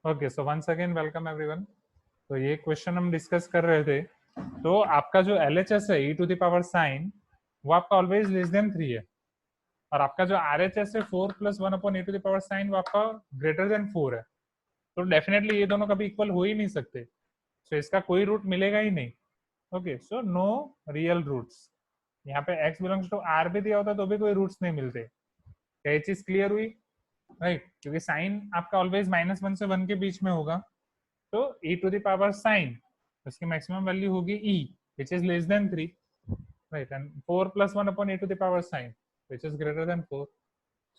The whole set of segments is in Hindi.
Okay, so once again welcome everyone. तो ये क्वेश्चन हम डिस्कस कर रहे थे। तो आपका जो LHS है e⁻sin, वो आपका ऑलवेज लेस देन 3 है, और आपका जो RHS है 4 + 1/e⁻sin, वो आपका ग्रेटर देन 4 है। तो डेफिनेटली ये दोनों कभी इक्वल हो ही नहीं सकते, सो इसका कोई रूट मिलेगा ही नहीं। Okay, so no real roots. यहाँ पे x बिलोंग्स टू r भी दिया होता तो भी कोई रूट्स नहीं मिलते। क्या ये चीज क्लियर हुई? राइट, क्योंकि साइन आपका ऑलवेज -1 से 1 के बीच में होगा। तो e⁻sin, उसकी मैक्सिमम वैल्यू होगी e, which is less than 3, right, and 4 + 1/e⁻sin, which is greater than 4.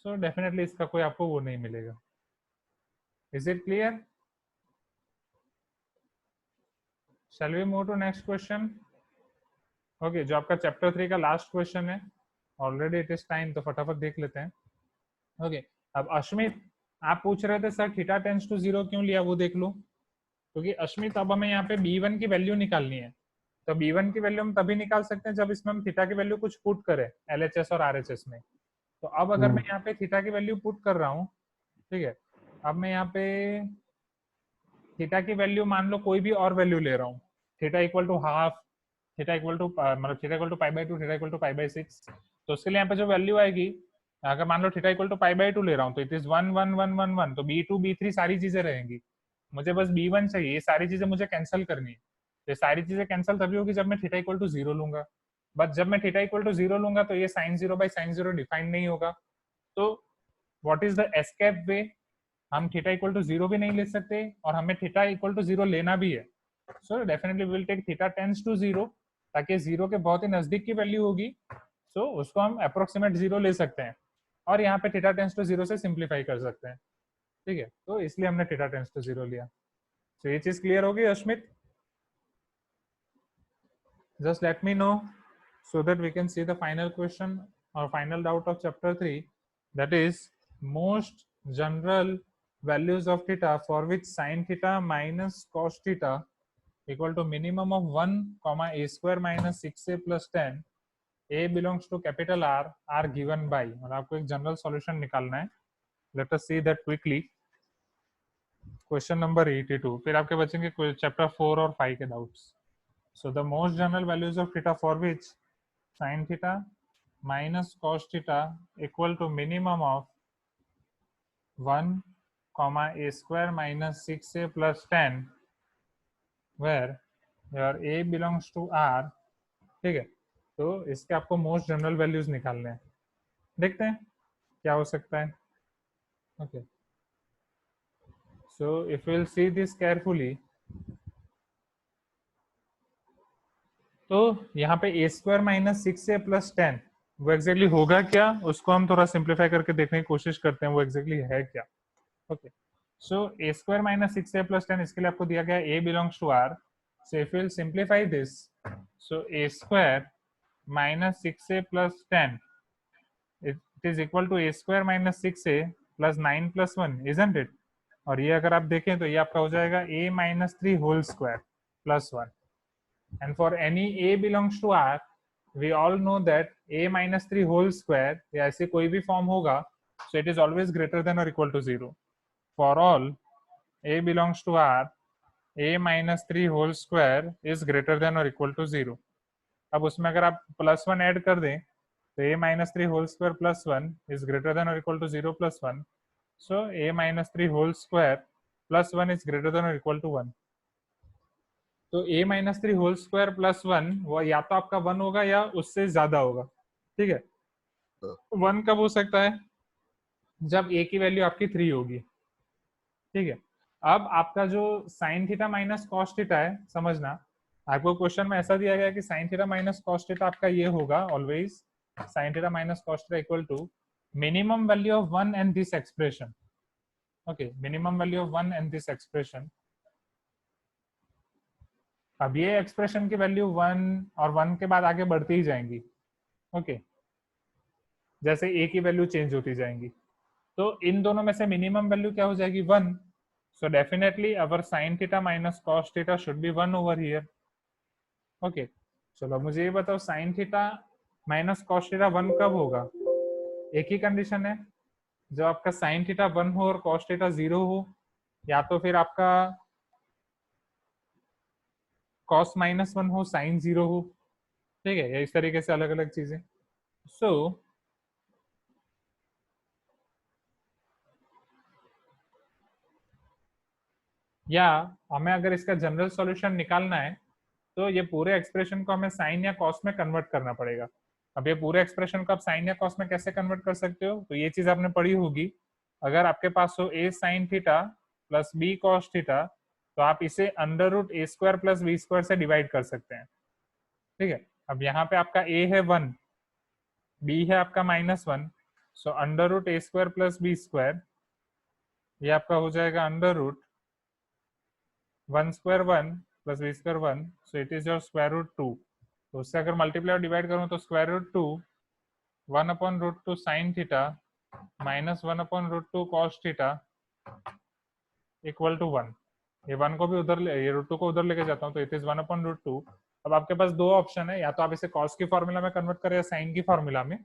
So definitely इसका कोई आपको वो नहीं मिलेगा। Is it clear? Shall we move to next question? Okay, जो आपका चैप्टर 3 का लास्ट क्वेश्चन है। ऑलरेडी इट इज टाइम, तो फटाफट देख लेते हैं। ओके, अब अश्मित, आप पूछ रहे थे सर थीटा टेंड्स टू 0 क्यों लिया, वो देख लो। क्योंकि अश्मित अब हमें यहाँ पे b1 की वैल्यू निकालनी है। तो b1 की वैल्यू हम तभी निकाल सकते हैं जब इसमें हम थीटा की वैल्यू कुछ पुट करें LHS और RHS में। तो अब अगर मैं यहाँ पे थीटा की वैल्यू पुट कर रहा हूँ, ठीक है, अब मैं यहाँ पे थीटा की वैल्यू मान लो कोई भी और वैल्यू ले रहा हूँ, theta equal to half, theta equal to मतलब theta equal to π/2, theta equal to π/6। तो उसके लिए यहाँ पे जो वैल्यू आएगी, अगर मान लो थीटा इक्वल टू π/2 ले रहा हूँ, तो इट इज 1 1 1 1 1, तो b2 b3 सारी चीजें रहेंगी। मुझे बस b1 चाहिए, ये सारी चीजें मुझे कैंसिल करनी है। ये सारी चीजें कैंसिल तभी होगी जब मैं थीटा इक्वल टू 0 लूंगा। बट जब मैं थीटा इक्वल टू 0 लूंगा तो ये sin 0/sin 0 डिफाइन नहीं होगा। तो व्हाट इज द एस्केप वे? हम थीटा इक्वल टू 0 भी नहीं ले सकते, और हमें थीटा इक्वल टू 0 लेना भी है। So definitely will take theta tends to 0, ताकि 0 के बहुत ही नजदीक की वैल्यू होगी, सो उसको हम अप्रोक्सीमेट 0 ले सकते हैं, और यहाँ पे थीटा टेंड्स टू 0 से सिंप्लीफाई कर सकते हैं। ठीक है, तो इसलिए हमने थीटा टेंड्स टू 0 लिया। तो ये चीज क्लियर होगी Ashmit? Just let me know so that we can see the final question or final doubt of chapter 3, that is most general values of theta for which sin theta minus cos theta equal to minimum of 1 comma a square minus 6a plus 10 a belongs to capital R are given by, और आपको एक जनरल सॉल्यूशन निकालना है। Let us see that quickly. Question number 82, फिर आपके बचेंगे चैप्टर 4 और 5 के doubts. So the most general values of theta for which sin theta minus cos theta equal to minimum of 1 comma a square minus 6a plus 10 where your a belongs to R। ठीक है, तो इसके आपको मोस्ट जनरल वैल्यूज निकालने हैं। देखते हैं क्या हो सकता है। Okay, so if will see this carefully, तो यहाँ पे a square minus 6a plus 10 वो एग्जैक्टली होगा क्या, उसको हम थोड़ा सिंप्लीफाई करके देखने की कोशिश करते हैं वो एग्जैक्टली है क्या। Okay, so a square minus 6a plus 10, इसके लिए आपको दिया गया a belongs to r। So if will simplify this, so a square minus 6a plus 10 it is equal to a square minus 6a plus 9 plus 1, isn't it? और ये अगर आप देखें तो ये आपका हो जाएगा a minus 3 whole square plus 1। And for any a belongs to R, we all know that a minus 3 whole square या ऐसे कोई भी फॉर्म होगा, so it is always greater than or equal to 0. For all a belongs to R, a minus 3 whole square is greater than or equal to 0. अब उसमें अगर आप +1 ऐड कर दें तो a minus 3 whole square plus 1 is greater than or equal to 0 plus 1. So a minus 3 whole square plus 1 is greater than or equal to 1. तो a minus 3 whole square plus 1 वो या तो आपका 1 होगा या उससे ज्यादा होगा। ठीक है, 1 कब हो सकता है? जब a की वैल्यू आपकी 3 होगी। ठीक है, अब आपका जो sine theta minus cos theta है, समझना आपको क्वेश्चन में ऐसा दिया गया कि sine theta minus cos theta आपका ये होगा always, sine theta minus cos theta equal to minimum value of 1 and this expression. Okay, minimum value of 1 and this expression. अब ये एक्सप्रेशन की वैल्यू 1 और 1 के बाद आगे बढ़ती ही जाएंगी। ओके, जैसे a की वैल्यू चेंज होती जाएंगी, तो इन दोनों में से मिनिमम वैल्यू क्या हो जाएगी? 1। So definitely our sign theta minus cos theta should be 1 over here. Okay, चलो मुझे ये बताओ sign theta minus cos theta 1 कब होगा? एक ही कंडीशन है, जब आपका साइन थीटा 1 हो और कॉस थीटा 0 हो। या तो फिर आपका कॉस -1 हो, साइन 0 हो, ठीक है, या इस तरीके से अलग अलग चीजें। सो या हमें अगर इसका जनरल सॉल्यूशन निकालना है तो ये पूरे एक्सप्रेशन को हमें साइन या कॉस में कन्वर्ट करना पड़ेगा। अब ये पूरे एक्सप्रेशन को आप साइन या कॉस में कैसे कन्वर्ट कर सकते हो, तो ये चीज आपने पढ़ी होगी। अगर आपके पास हो a sine theta plus b cos theta, तो आप इसे under root a² plus b² से डिवाइड कर सकते हैं, ठीक है। अब यहाँ पे आपका ए है 1, बी है आपका -1, so under root a² plus b², ये आपका हो जाएगा under root 1² 1 plus b² 1, so it is your √2। तो उससे अगर मल्टीप्लाई और डिवाइड करूं तो √2 1/√2 sine theta minus 1/√2 cos theta equal to 1। ये 1 को भी उधर ये √2 को उधर लेके जाता हूँ, तो इट इज 1/√2। अब आपके पास दो ऑप्शन है, या तो आप इसे कॉस की फॉर्मूला में कन्वर्ट करें या साइन की फॉर्मूला में,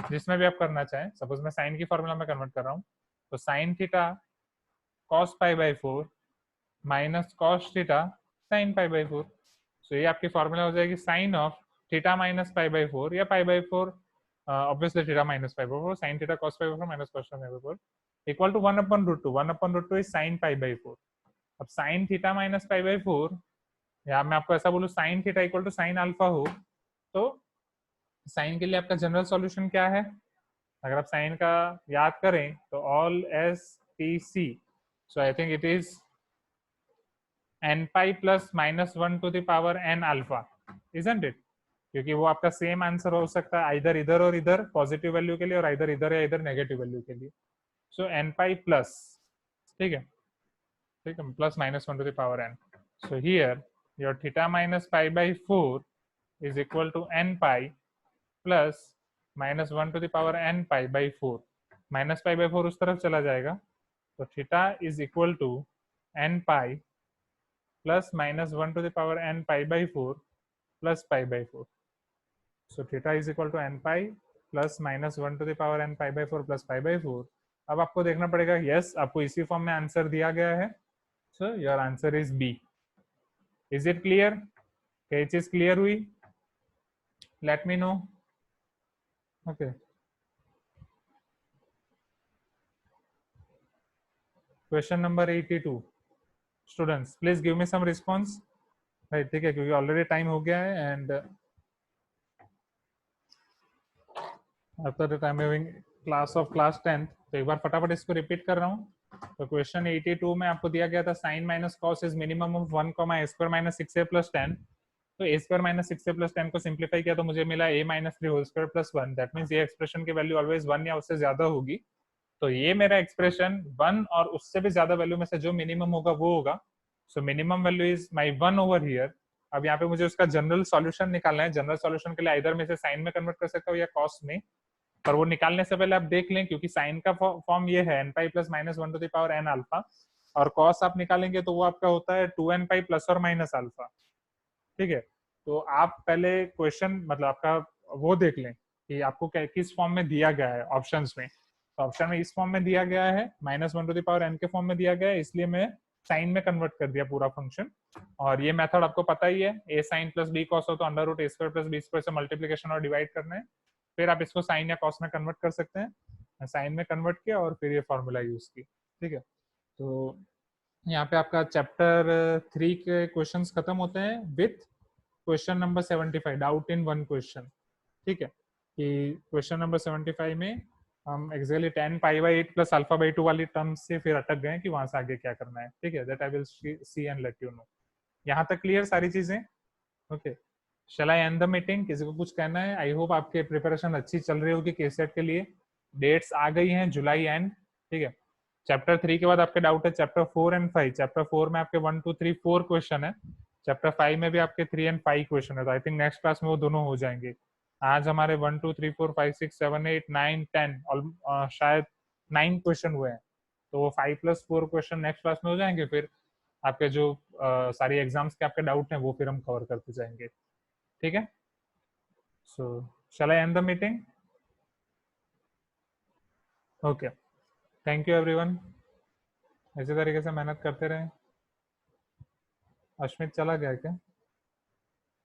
जिसमें भी आप करना चाहें। सपोज मैं साइन की फॉर्मूला में कन्वर्ट कर रहा हूँ, तो sine theta cos π/4 minus cos theta sine π/4। So ये आपकी फॉर्मूला हो जाएगी साइन ऑफ थीटा माइनस π/4 या π/4, obviously theta minus π/4, sine theta cos π/4 minus cos π/4 equal to 1/√2। 1/√2 is sine π/4। अब साइन थीटा माइनस π/4, या मैं आपको ऐसा बोलूं sine theta equal to sine alpha हो, तो साइन के लिए आपका जनरल सॉल्यूशन क्या है? अगर आप साइन का याद करें तो all S T C, so I think it is n pi plus -1 to the power n alpha, isn't it? क्योंकि वो आपका सेम आंसर हो सकता है आइदर इधर और इधर पॉजिटिव वैल्यू के लिए, और आइदर इधर या इधर नेगेटिव वैल्यू के लिए। सो n पाई प्लस, ठीक है, ठीक है, plus -1 to the power n। So here your theta minus π/4 is equal to n pi plus -1 to the power n π/4। Minus π/4 उस तरफ चला जाएगा, तो theta is equal to n pi plus -1 to the power n π/4 plus π/4। So theta is equal to n pi plus -1 to the power n π/4 plus π/4। अब आपको देखना पड़ेगा, यस आपको इसी फॉर्म में आंसर दिया गया है, so your answer is B. Is it clear? क्या चीज क्लियर हुई? Let me know. Okay, question number 82, students please give me some response. Right, ठीक है, क्योंकि ऑलरेडी टाइम हो गया है and after that I am having class of class 10। तो एक बार फटाफट इसको रिपीट कर रहा हूँ। तो क्वेश्चन 82 में आपको दिया गया था sine minus cos is minimum of 1, a² minus 6a plus 10। तो a² माइनस 6a प्लस 10 को सिंप्लीफाई किया तो मुझे मिला a minus 3 whole square plus 1। That means ये एक्सप्रेशन की वैल्यू ऑलवेज 1 या उससे ज्यादा होगी। तो ये मेरा एक्सप्रेशन 1 और उससे भी ज्यादा वैल्यू में से जो मिनिमम होगा वो होगा। So minimum value is my 1 over here. अब यहाँ पे मुझे उसका जनरल सॉल्यूशन निकालना है। जनरल सॉल्यूशन के लिए इधर में से साइन में कन्वर्ट कर सकता हूँ या कॉस में, पर वो निकालने से पहले आप देख लें, क्योंकि साइन का फॉर्म ये है n pi plus -1 to the power n alpha, और कॉस आप निकालेंगे तो वो आपका होता है 2n पाई प्लस और माइनस अल्फा, ठीक है। तो आप पहले क्वेश्चन मतलब आपका वो देख लें कि आपको किस फॉर्म में दिया गया है ऑप्शंस में। तो ऑप्शन में इस फॉर्म में दिया गया है, -1 टू द पावर n के फॉर्म में दिया गया है, इसलिए मैं साइन में कन्वर्ट कर दिया पूरा फंक्शन। और ये मेथड आपको पता ही है, a sine plus b cos हो तो under root a² plus b² से मल्टीप्लीकेशन और डिवाइड करना है, फिर आप इसको साइन या कॉस में कन्वर्ट कर सकते हैं। साइन में कन्वर्ट किया और फिर ये फॉर्मूला यूज की, ठीक है। तो यहाँ पे आपका चैप्टर 3 के क्वेश्चंस खत्म होते हैं with question number 75, doubt in one question, ठीक है। कि क्वेश्चन नंबर 75 में हम एक्चुअली 10 π/8 प्लस α/2 वाली टर्म से फिर अटक गए कि वहां से आगे क्या करना है, ठीक है। That I will see and let you know. यहाँ तक क्लियर सारी चीजें? Okay, shall I end the meeting? किसी को कुछ कहना है? आई होप आपके प्रिपरेशन अच्छी चल रही होगी केसेट के लिए। डेट्स आ गई हैं, जुलाई एंड, ठीक है। चैप्टर 3 के बाद आपके डाउट है चैप्टर 4 एंड 5। चैप्टर 4 में आपके 1 2 3 4 क्वेश्चन है, चैप्टर 5 में भी आपके 3 एंड 5 क्वेश्चन है। तो आई थिंक नेक्स्ट क्लास में वो दोनों हो जाएंगे। आज हमारे 1 2 3 4 5 6 7 8 9 10 और शायद 9 क्वेश्चन हुए हैं। तो वो 5+4 क्वेश्चन नेक्स्ट क्लास में हो जाएंगे। फिर आपके जो सारी एग्जाम्स के आपके डाउट हैं वो फिर हम कवर करते जाएंगे, ठीक है। So shall I end the meeting? Okay, thank you everyone. इसी तरीके से मेहनत करते रहें। अश्मित चला गया क्या?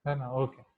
है ना, ओके।